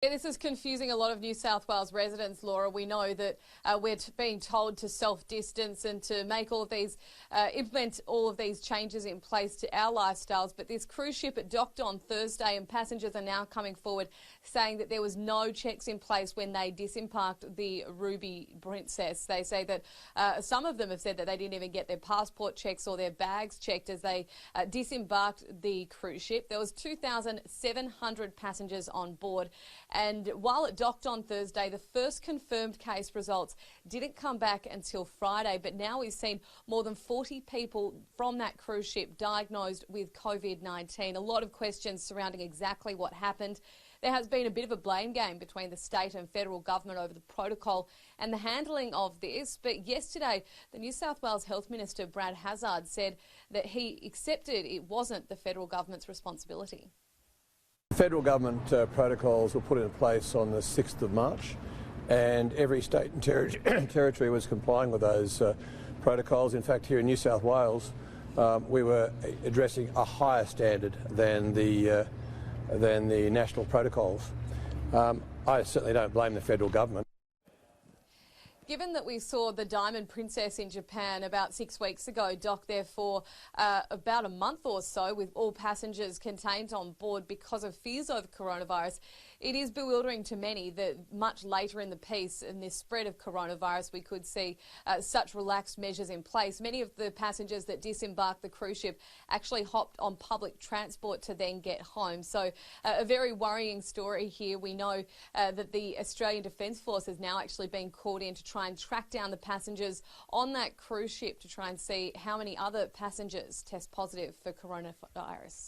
Yeah, this is confusing a lot of New South Wales residents, Laura. We know that we're being told to self-distance and to make all of these, implement all of these changes in place to our lifestyles. But this cruise ship docked on Thursday and passengers are now coming forward saying that there was no checks in place when they disembarked the Ruby Princess. They say that some of them have said that they didn't even get their passport checks or their bags checked as they disembarked the cruise ship. There was 2,700 passengers on board. And while it docked on Thursday, the first confirmed case results didn't come back until Friday. But now we've seen more than 40 people from that cruise ship diagnosed with COVID-19. A lot of questions surrounding exactly what happened. There has been a bit of a blame game between the state and federal government over the protocol and the handling of this. But yesterday, the New South Wales Health Minister, Brad Hazzard, said that he accepted it wasn't the federal government's responsibility. Federal government protocols were put in place on the 6th of March and every state and territory was complying with those protocols. In fact, here in New South Wales, we were addressing a higher standard than the national protocols. I certainly don't blame the federal government. Given that we saw the Diamond Princess in Japan about 6 weeks ago dock there for about a month or so with all passengers contained on board because of fears over coronavirus, it is bewildering to many that much later in the piece, in this spread of coronavirus, we could see such relaxed measures in place. Many of the passengers that disembarked the cruise ship actually hopped on public transport to then get home. So a very worrying story here. We know that the Australian Defence Force has now actually been called in to try and track down the passengers on that cruise ship to try and see how many other passengers test positive for coronavirus.